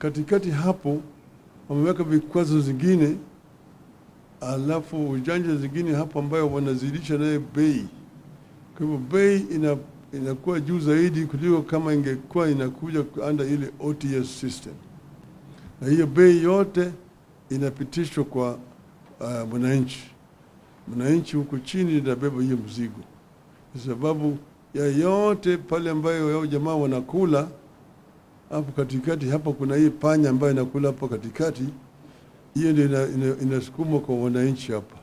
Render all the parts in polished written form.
katikati hapo wameweka vikwazo zingine, alafu ujanja zingine hapo ambayo wanazidisha naye bei. Kwa hivyo bei inakuwa juu zaidi kuliko kama ingekuwa inakuja under ile OTS system. Na hiyo bei yote inapitishwa kwa mwananchi. Mwananchi huko chini inabeba hiyo mzigo. Kwa sababu ya yote pale ambayo yao jamaa wanakula hapo katikati, hapa kuna hii panya ambayo inakula hapo katikati, hiyo ndio inasukumwa kwa wananchi hapa.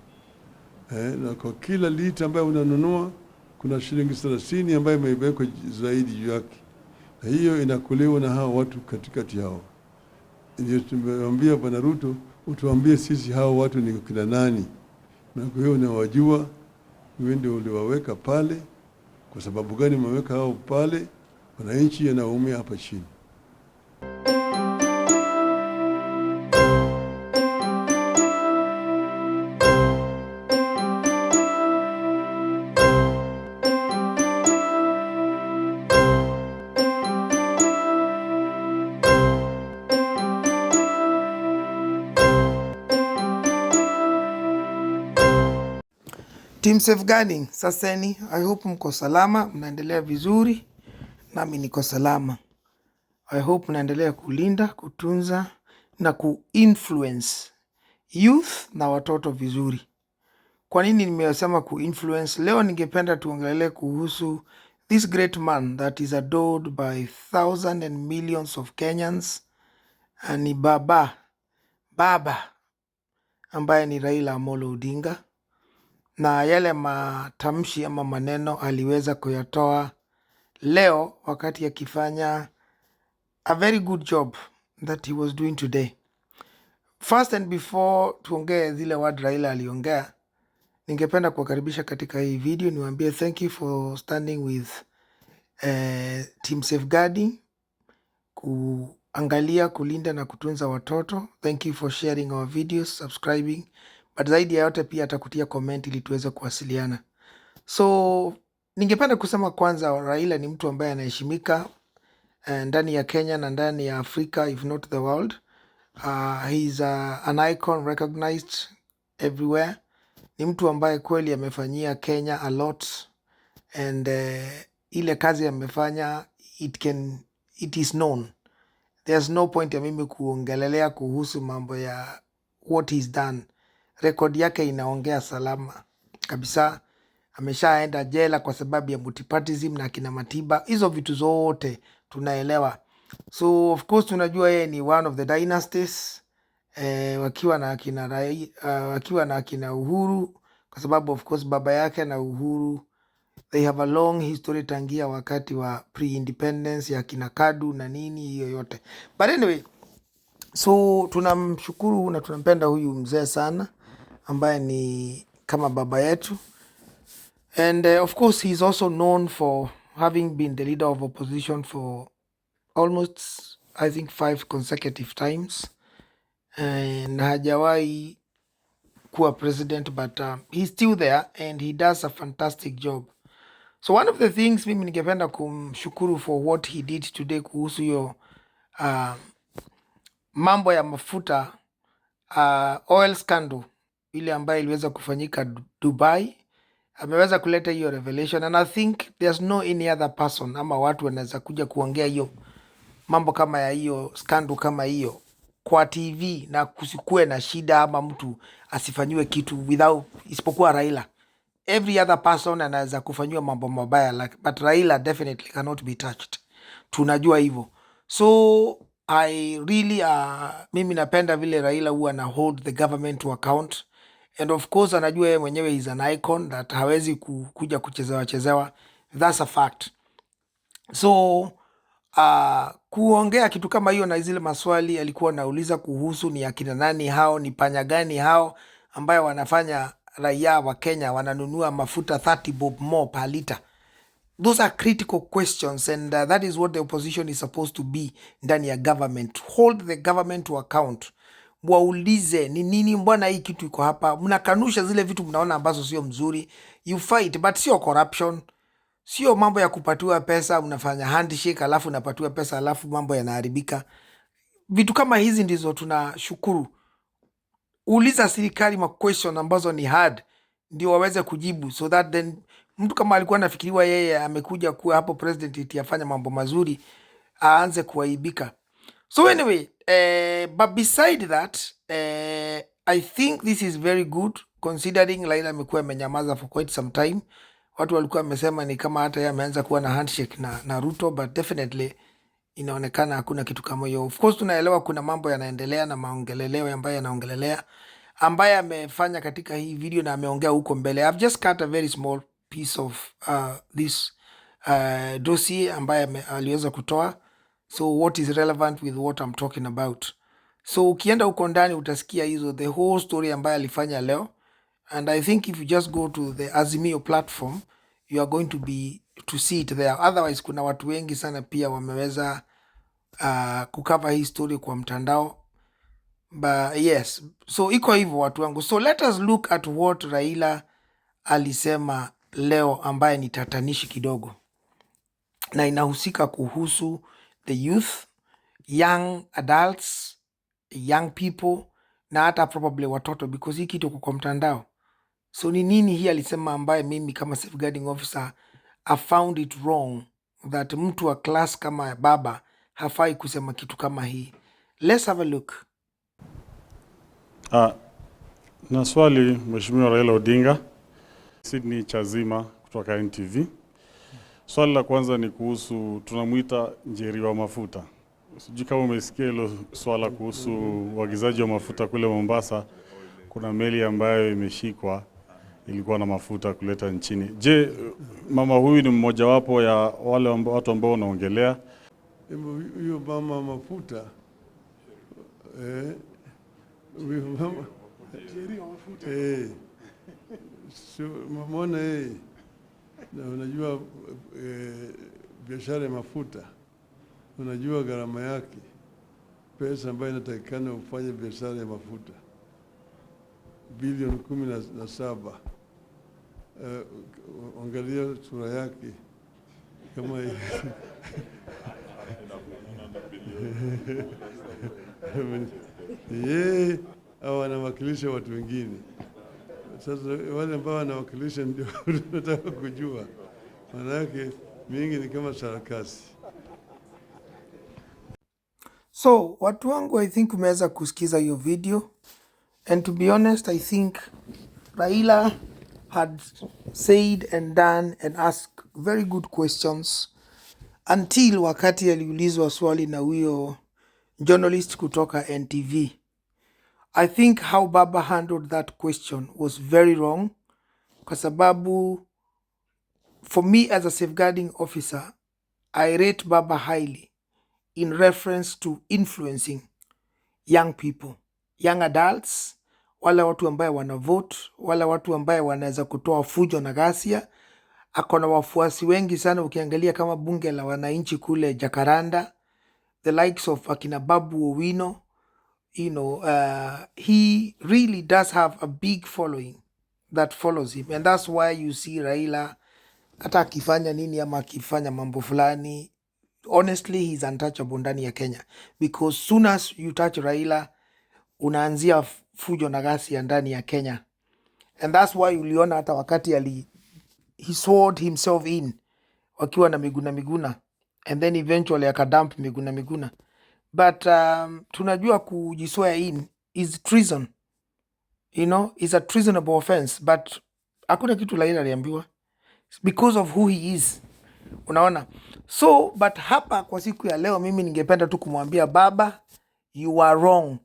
Na kwa kila lita ambayo unanunua kuna shillings 30 ambayo imewekwa zaidi juu yake. Na hiyo inakuliwa na hao watu katikati hao. Ndio tumemwambia Bwana Ruto, utuambie sisi hao watu ni kina nani. Na kwa hiyo unawajua, wewe ndio uliwaweka pale. Kwa sababu gani umeweka hao pale? Wananchi wanaumia hapa chini. Team Safeguarding, saseni, I hope mko salama, mnaendelea vizuri, nami niko salama. I hope mnaendelea kulinda, kutunza na kuinfluence youth na watoto vizuri. Kwa nini nimesema kuinfluence? Leo ningependa tuongelee kuhusu this great man that is adored by thousands and millions of Kenyans. Ni baba ambaye ni Raila Amolo Odinga. Na yale matamshi ama maneno aliweza kuyatoa leo wakati akifanya a very good job that he was doing today. First and before tuongee zile word Raila aliongea, ningependa kuwakaribisha katika hii video, niwaambie thank you for standing with Team Safeguarding, kuangalia, kulinda na kutunza watoto. Thank you for sharing our videos, subscribing. But zaidi ya yote pia atakutia comment ili tuweze kuwasiliana. So ningependa kusema kwanza, Raila ni mtu ambaye anaheshimika ndani ya Kenya na ndani ya Afrika, if not the world. He is an icon recognized everywhere. Ni mtu ambaye kweli amefanyia Kenya a lot, and ile kazi amefanya it is known. There's no point ya mimi kuongelelea kuhusu mambo ya what he's done. Rekodi yake inaongea salama kabisa. Ameshaenda jela kwa sababu ya multipartyism na kina Matiba. Hizo vitu zote tunaelewa. So of course tunajua yeye ni one of the dynasties, wakiwa na kina Uhuru, kwa sababu of course baba yake na Uhuru they have a long history tangia wakati wa pre-independence ya kina Kadu na nini hiyo yote. But anyway, so tunamshukuru na tunampenda huyu mzee sana ambaye ni kama baba yetu. And of course he's also known for having been the leader of opposition for almost I think 5 consecutive times, na hajawahi kuwa president, but he's still there and he does a fantastic job. So one of the things mimi ningependa kumshukuru for what he did today kuhusu hiyo mambo ya mafuta, oil scandal ile ambayo iliweza kufanyika Dubai. Ameweza kuleta hiyo revelation, and I think there's no any other person ama watu wanaweza kuja kuongea hiyo mambo kama ya hiyo scandal kama hiyo kwa TV na kusikue na shida ama mtu asifanyiwe kitu without isipokuwa Raila. Every other person anaweza kufanyiwa mambo mabaya, but Raila definitely cannot be touched. Tunajua hivyo. So I really mimi napenda vile Raila huwa na hold the government to account, and of course anajua yeye mwenyewe is an icon that hawezi kuja kuchezewa. That's a fact. So kuongea kitu kama hiyo na zile maswali alikuwa anauliza kuhusu ni akina nani hao, ni panya gani hao ambayo wanafanya raia wa Kenya wananunua mafuta 30 bob more per liter. Those are critical questions, and that is what the opposition is supposed to be ndani ya government. Hold the government to account. Waulize ni nini, mbona hii kitu iko hapa? Mnakanusha zile vitu mnaona ambazo sio mzuri. You fight, but sio corruption. Sio mambo ya kupatiwa pesa, unafanya handshake alafu unapatiwa pesa alafu mambo yanaharibika. vitu kama hizi ndizo tunashukuru. Uliza serikali ma question ambazo ni hard ndio waweze kujibu, so that then mtu kama alikuwa anafikiriwa yeye amekuja kuwa hapo president iti afanya mambo mazuri aanze kuaibika. So anyway, but beside that, I think this is very good considering Raila amekuwa amenyamaza for quite some time. Watu walikuwa wamesema ni kama hata yeye ameanza kuwa na handshake na Ruto, but definitely inaonekana hakuna kitu kama hiyo. Of course tunaelewa kuna mambo yanaendelea na maongeleleo ambayo yanaongelelea ambaye amefanya katika hii video na ameongea huko mbele. I've just cut a very small piece of this dossier ambaye aliweza kutoa. So what is relevant with what I'm talking about. So ukienda huko ndani utasikia hizo the whole story ambaye alifanya leo. And I think if you just go to the Azimio platform, you are going to see it there. Otherwise kuna watu wengi sana pia wameweza kukava hii story kwa mtandao. But yes, so iko hivyo watu wangu. So let us look at what Raila alisema leo ambaye ni tatanishi kidogo. Na inahusika kuhusu the youth, young adults, young people, na hata probably watoto because hii kitu kwa mtandao. So ni nini hii alisema ambaye mimi kama safeguarding officer I found it wrong that mtu wa class kama baba hafai kusema kitu kama hii. Let's have a look. Na swali Mheshimiwa Raila Odinga, Sydney Chazima kutoka NTV. Swali la kwanza ni kuhusu tunamuita Njeri wa mafuta. Sijui kama umesikia hilo swala kuhusu uagizaji wa mafuta kule Mombasa. Kuna meli ambayo imeshikwa ilikuwa na mafuta kuleta nchini. Je, mama huyu ni mmoja wapo ya wale watu ambao wanaongelea? Hiyo mama mafuta Njeri wa mafuta. So mamona na unajua biashara ya mafuta, unajua gharama yake, pesa ambayo inatakikana ufanye biashara ya mafuta bilioni 17. Angalia sura yake kama yeye au anawakilisha watu wengine. Sasa wale ambao wanawakilisha ndio tunataka kujua, maana yake mingi ni kama sarakasi. So watu wangu, I think umeweza kusikiza hiyo video, and to be honest I think Raila had said and done and asked very good questions until wakati aliulizwa swali na huyo journalist kutoka NTV. I think how Baba handled that question was very wrong, kwa sababu for me as a safeguarding officer, I rate Baba highly in reference to influencing young people, young adults, wale watu ambaye wana vote, wale watu ambaye wanaweza kutoa fujo na ghasia. Akona wafuasi wengi sana, ukiangalia kama bunge la wananchi kule Jakaranda, the likes of akina Babu Owino, you know, he really does have a big following that follows him, and that's why you see Raila hata akifanya nini ama akifanya mambo fulani, honestly he's untouchable ndani ya Kenya, because soon as you touch Raila unaanzia fujo na ghasia ndani ya Kenya. And that's why uliona hata wakati he swore himself in wakiwa na Miguna, and then eventually akadump Miguna. But tunajua kujiswear in is treason, you know, is a treasonable offense, but hakuna kitu Raila aliambiwa because of who he is, unaona. So but hapa kwa siku ya leo mimi ningependa tu kumwambia Baba, you are wrong.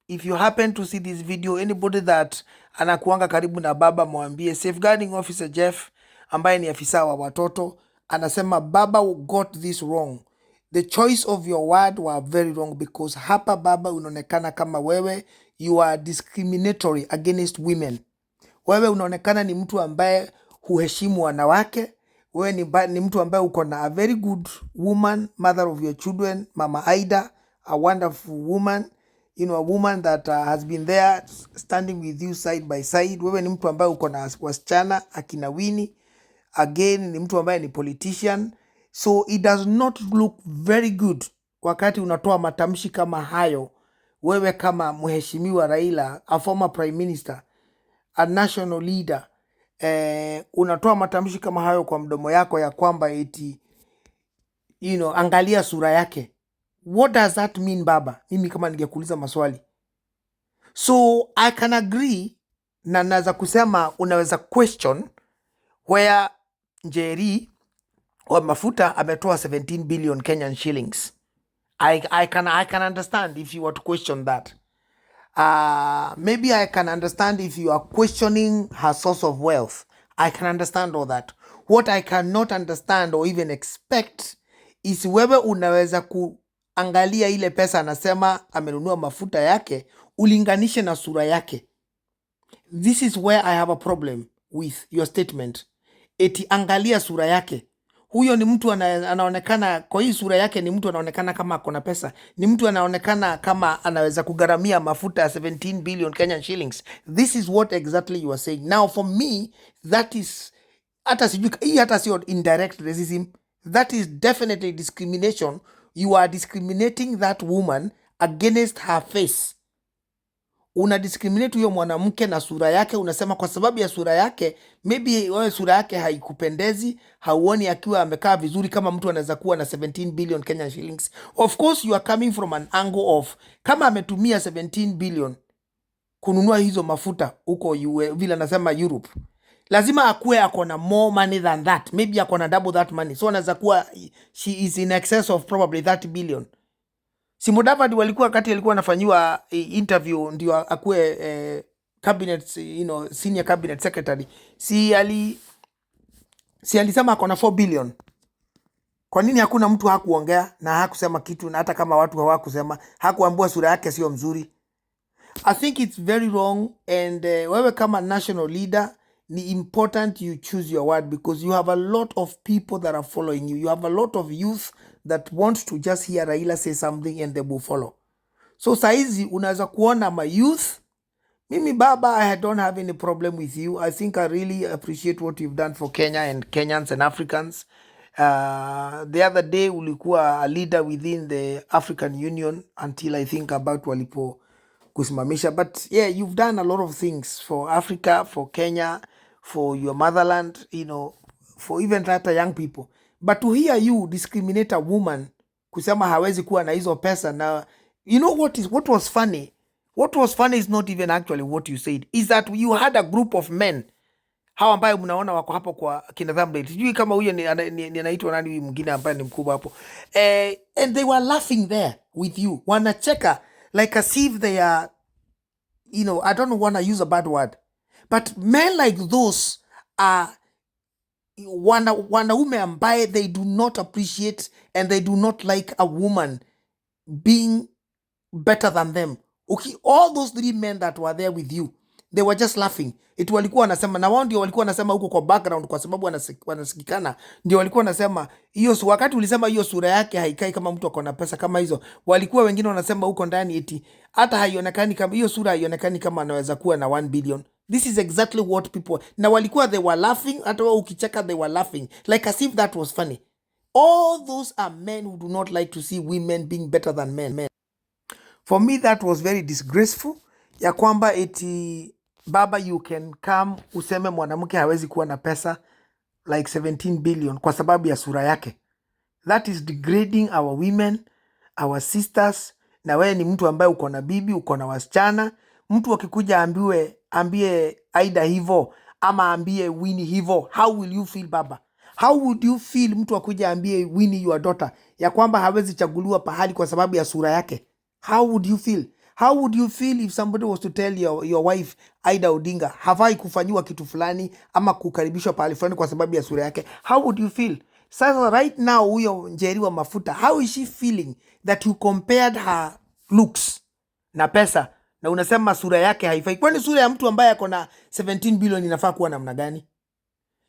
If you happen to see this video, anybody that anakuanga karibu na Baba mwambie safeguarding officer Jeff ambaye ni afisa wa watoto anasema Baba got this wrong. The choice of your word were very wrong, because hapa Baba unaonekana kama wewe you are discriminatory against women. Wewe unaonekana ni mtu ambaye huheshimu wanawake. Wewe ni mtu ambaye uko na a very good woman, mother of your children, Mama Aida, a wonderful woman, you know, a woman that has been there standing with you side by side. Wewe ni mtu ambaye uko na wasichana akina Winnie, again ni mtu ambaye ni politician. So it does not look very good wakati unatoa matamshi kama hayo, wewe kama mheshimiwa Raila, a former prime minister, a national leader, unatoa matamshi kama hayo kwa mdomo yako ya kwamba eti, angalia sura yake. What does that mean, baba? Mimi kama ningekuuliza maswali. So I can agree na naweza kusema unaweza question where Njeri wa mafuta ametoa 17 billion Kenyan shillings. I can understand if you were to question that. Maybe I can understand if you are questioning her source of wealth. I can understand all that. What I cannot understand or even expect is wewe unaweza kuangalia ile pesa anasema amenunua mafuta yake ulinganishe na sura yake. This is where I have a problem with your statement. Eti angalia sura yake. Huyo ni mtu anaonekana, kwa hii sura yake ni mtu anaonekana kama akona pesa. Ni mtu anaonekana kama anaweza kugaramia mafuta ya 17 billion Kenyan shillings. This is what exactly you are saying. Now for me, that is, hata sio indirect racism. That is definitely discrimination. You are discriminating that woman against her face. Una discriminate huyo mwanamke na sura yake, unasema kwa sababu ya sura yake, maybe wewe sura yake haikupendezi, hauoni akiwa amekaa vizuri kama mtu anaweza kuwa na 17 billion Kenyan shillings. Of course you are coming from an angle of, kama ametumia 17 billion kununua hizo mafuta huko vile anasema Europe, lazima akuwe akona more money than that, maybe akona double that money. So anaweza kuwa she is in excess of probably 30 billion. Si Mudavadi walikuwa kati alikuwa anafanyiwa interview ndio akue cabinet, senior cabinet secretary. Si alisema akona 4 billion. Kwa nini hakuna mtu hakuongea na hakusema kitu, na hata kama watu hawakusema, hakuambiwa sura yake sio mzuri? I think it's very wrong, and wewe kama national leader ni important you choose your word, because you have a lot of people that are following you. You have a lot of youth that want to just hear Raila say something and they will follow. So saizi unaweza kuona my youth. Mimi baba, I don't have any problem with you. I think I really appreciate what you've done for Kenya and Kenyans and Africans. The other day ulikuwa a leader within the African Union until I think about walipo kusimamisha. But yeah, you've done a lot of things for Africa, for Kenya, for your motherland, for even that young people. But to hear you discriminate a woman, kusema hawezi kuwa na hizo pesa, na what was funny? What was funny is not even actually what you said. Is that you had a group of men, hawa ambayo mnaona wako hapo kwa kina thumbnail. Sijui kama huyo ni anaitwa nani huyu mwingine ambaye ni mkubwa hapo. And they were laughing there with you. Wanacheka like as if they are, I don't want to use a bad word. But men like those are wanaume ambaye they do not appreciate and they do not like a woman being better than them. Okay, all those 3 men that were there with you, they were just laughing. Walikuwa wanasema, na wao ndio walikuwa wanasema huko kwa background, kwa sababu wanasikikana, ndio walikuwa wanasema hiyo, wakati ulisema hiyo sura yake haikai kama mtu akona pesa kama hizo, walikuwa wengine wanasema huko ndani eti hata haionekani kama hiyo sura, haionekani kama anaweza kuwa na 1 billion. This is exactly what people, na walikuwa they were laughing, hata wao ukicheka they were laughing like as if that was funny. All those are men who do not like to see women being better than men. For me that was very disgraceful, ya kwamba eti baba you can come useme mwanamke hawezi kuwa na pesa like 17 billion kwa sababu ya sura yake. That is degrading our women, our sisters. Na wewe ni mtu ambaye uko na bibi, uko na wasichana. Mtu akikuja ambie Aida hivo ama ambie Winnie hivo, how will you feel baba? How would you feel mtu akuja ambie Winnie your daughter ya kwamba hawezi chaguliwa pahali kwa sababu ya sura yake? How would you feel? How would you feel if somebody was to tell your wife Aida Odinga hafai kufanyiwa kitu fulani ama kukaribishwa pahali fulani kwa sababu ya sura yake? How would you feel? Sasa right now huyo Njeri wa mafuta, how is she feeling that you compared her looks na pesa na unasema sura yake haifai? Kwani sura ya mtu ambaye ako na 17 billion inafaa kuwa namna gani?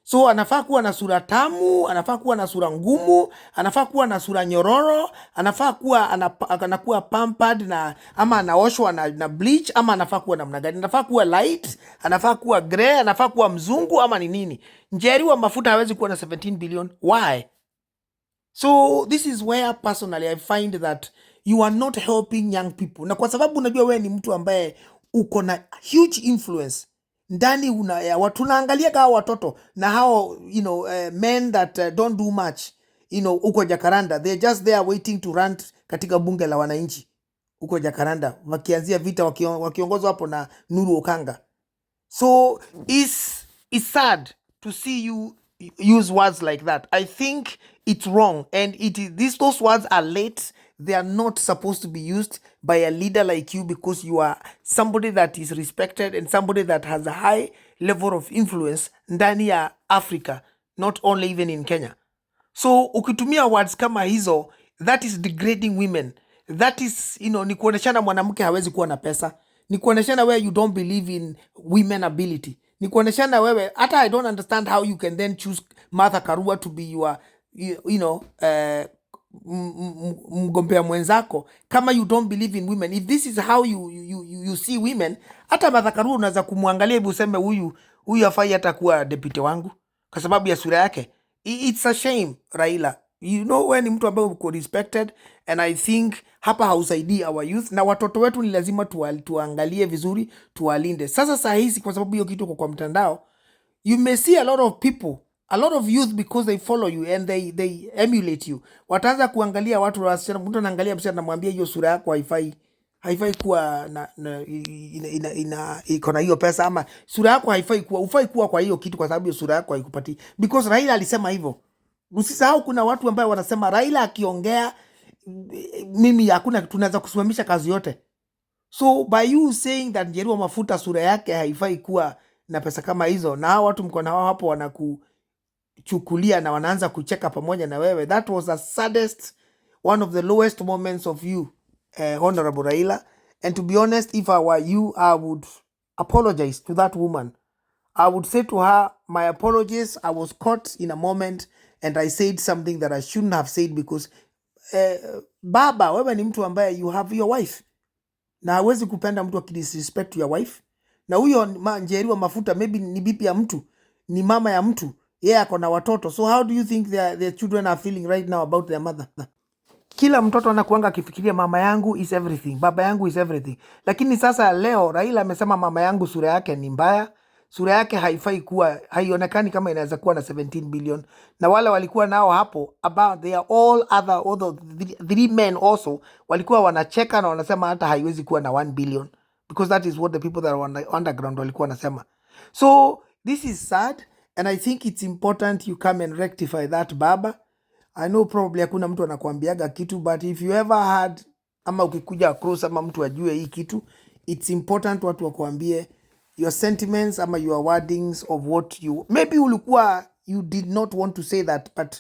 So anafaa kuwa na sura tamu, anafaa kuwa na sura ngumu, anafaa kuwa na sura nyororo, anafaa kuwa anakuwa pampered na ama anaoshwa na bleach, ama anafaa kuwa namna gani? Anafaa kuwa light, anafaa kuwa grey, anafaa kuwa mzungu ama ni nini? Njeri wa mafuta hawezi kuwa na 17 billion. Why? So this is where personally I find that you are not helping young people, na kwa sababu unajua wewe ni mtu ambaye uko na huge influence ndani ya watu, tunaangalia kama watoto na hao men that don't do much, uko Jakaranda, they're just there waiting to rant katika bunge la wananchi uko Jakaranda, wakianzia vita wakiongozwa hapo na Nuru Okanga. So it's sad to see you use words like that. I think it's wrong, and those words are late. They are not supposed to be used by a leader like you, because you are somebody that is respected and somebody that has a high level of influence ndani ya Africa, not only even in Kenya. So ukitumia words kama hizo, that is degrading women. That is, ni kuoneshana mwanamke hawezi kuwa na pesa. Ni kuoneshana where you don't believe in women ability. Ni kuoneshana wewe, hata I don't understand how you can then choose Martha Karua to be your, mgombea mwenzako kama you don't believe in women. If this is how you see women, hata Martha Karua unaweza kumwangalia hivi useme huyu afai hata kuwa deputy wangu kwa sababu ya sura yake. It's a shame, Raila. Wewe ni mtu ambaye uko respected, and I think hapa hausaidii our youth, na watoto wetu ni lazima tuangalie vizuri, tuwalinde. Sasa saa hizi kwa sababu hiyo kitu kwa mtandao, you may see a lot of people, a lot of youth, because they follow you and they emulate you. Wataanza kuangalia watu wasichana, mtu anaangalia msichana anamwambia hiyo sura yako haifai kuwa iko na hiyo pesa, ama sura yako ufai kuwa kwa hiyo kitu kwa sababu hiyo sura yako haikupati. Because Raila alisema hivyo. Usisahau kuna watu ambao wanasema Raila akiongea mimi hakuna tunaweza kusimamisha kazi yote. So by you saying that Njeri wa mafuta sura yake haifai kuwa na pesa kama hizo, na hao watu mko na wao hapo wanakuchukulia na wanaanza kucheka pamoja na wewe, that was the saddest, one of the lowest moments of you, Honorable Raila. And to be honest, if I were you, I would apologize to that woman. I would say to her, my apologies, I was caught in a moment and I said something that I shouldn't have said, because baba, wewe ni mtu ambaye you have your wife, na hawezi kupenda mtu akidisrespect your wife. Na huyo Njeri wa mafuta maybe ni bibi ya mtu, ni mama ya mtu, yeye ako na watoto. So how do you think their children are feeling right now about their mother? Kila mtoto anakuanga akifikiria mama yangu is everything, baba yangu is everything. Lakini sasa leo Raila amesema mama yangu sura yake ni mbaya, sura yake haifai kuwa, haionekani kama inaweza kuwa na 17 billion. Na wale walikuwa nao hapo, about they are all other three men also, walikuwa wanacheka na wanasema hata haiwezi kuwa na 1 billion, because that is what the people that are underground walikuwa wanasema. So this is sad, and I think it's important you come and rectify that, baba. I know probably hakuna mtu anakuambiaga kitu, but if you ever had, ama ukikuja across ama mtu ajue hii kitu, it's important watu wakuambie your sentiments ama your wordings of what you maybe ulikuwa you did not want to say that, but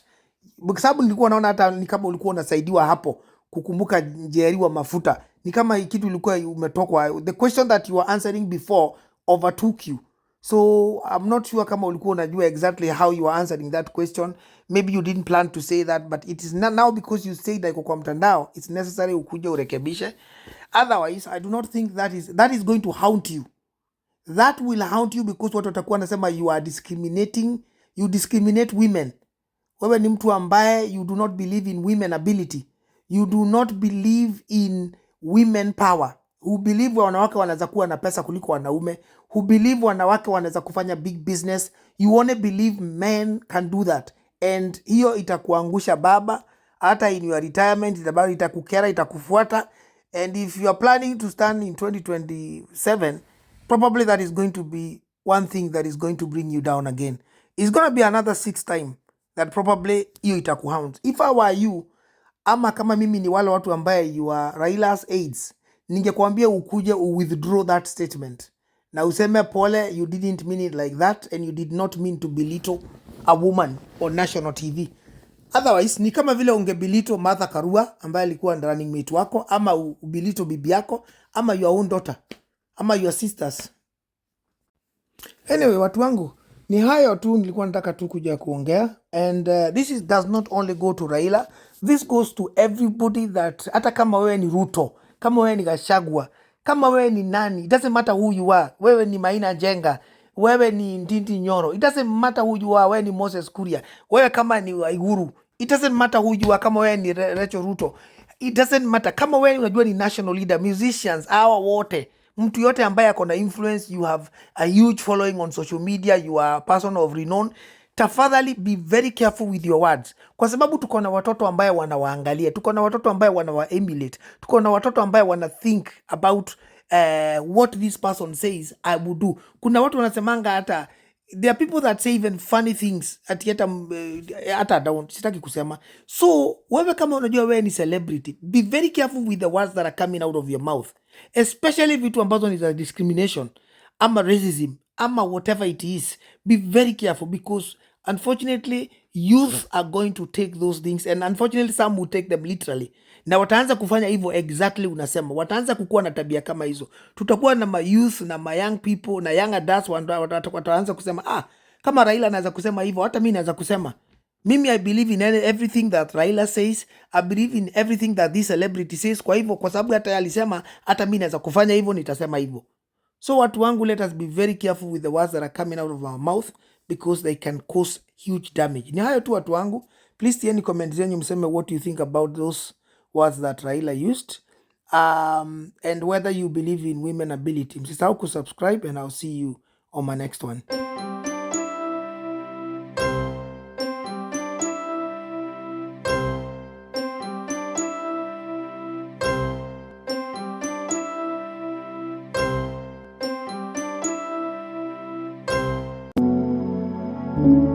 kwa sababu nilikuwa naona hata ni kama ulikuwa unasaidiwa hapo kukumbuka Njeri wa mafuta, ni kama kitu ulikuwa umetokwa, the question that you were answering before overtook you. So I'm not sure kama ulikuwa unajua exactly how you are answering that question. Maybe you didn't plan to say that, but it is not now because you said like kwa mtandao, it's necessary ukuje urekebishe. Otherwise, I do not think that is going to haunt you. That will haunt you, because watu watakuwa nasema you are discriminating, you discriminate women. Wewe ni mtu ambaye you do not believe in women ability. You do not believe in women power. Who believe wanawake wanaweza kuwa na pesa kuliko wanaume. Who believe wanawake wanaweza kufanya big business. You only believe men can do that. And hiyo itakuangusha baba. Hata in your retirement itakukera, itakufuata. And if you are planning to stand in 2027, probably that is going to be one thing that is going to bring you down again. It's going to be another 6th time that probably hiyo itakuhound. If I were you, ama kama mimi ni wale watu ambaye you are Raila's aides, ningekuambia ukuje withdraw that statement na useme pole, you didn't mean it like that, and you did not mean to belittle a woman on national TV. Otherwise ni kama vile ungebelittle Martha Karua ambaye alikuwa running mate wako, ama ubelittle bibi yako, ama your own daughter, ama your sisters. Anyway, watu wangu, ni hayo tu nilikuwa nataka tu kuja kuongea, and does not only go to Raila, this goes to everybody that, hata kama wewe ni Ruto, kama wewe ni Gachagua, kama wewe ni nani, it doesn't matter who you are. Wewe ni Maina Jenga, wewe ni Ndindi Nyoro, it doesn't matter who you are. Wewe ni Moses Kuria, wewe kama ni Waiguru, It doesn't matter who you are, kama wewe ni Rachel Ruto. It doesn't matter kama wewe unajua ni national leader, musicians, hawa wote, mtu yote ambaye ako na influence, you have a huge following on social media, you are a person of renown, tafadhali be very careful with your words, kwa sababu tuko na watoto ambaye wanawaangalia, tuko na watoto ambaye wanawa emulate, tuko na watoto ambaye wana think about what this person says I would do. Kuna watu wanasemanga hata there are people that say even funny things ati hata don't sitaki kusema. So wewe kama unajua wewe ni celebrity, be very careful with the words that are coming out of your mouth, especially vitu ambazo ni za discrimination ama racism ama whatever it is. Be very careful, because unfortunately youth are going to take those things, and unfortunately some will take them literally, na wataanza kufanya hivyo exactly unasema, wataanza kukuwa na tabia kama hizo. Tutakuwa na youth na young people na young adults wataanza kusema kama Raila anaweza kusema hivyo, hata mimi naweza kusema. Mimi I believe in everything that Raila says. I believe in everything that this celebrity says. Kwa hivyo, kwa sababu hata alisema, hata mimi naweza kufanya hivyo, nitasema hivyo. So watu wangu, let us be very careful with the words that are coming out of our mouth, because they can cause huge damage. Ni hayo tu watu wangu. Please tieni comment zenyu mseme what you think about those words that Raila used, and whether you believe in women ability. Msisahau kusubscribe, and I'll see you on my next one. Thank you.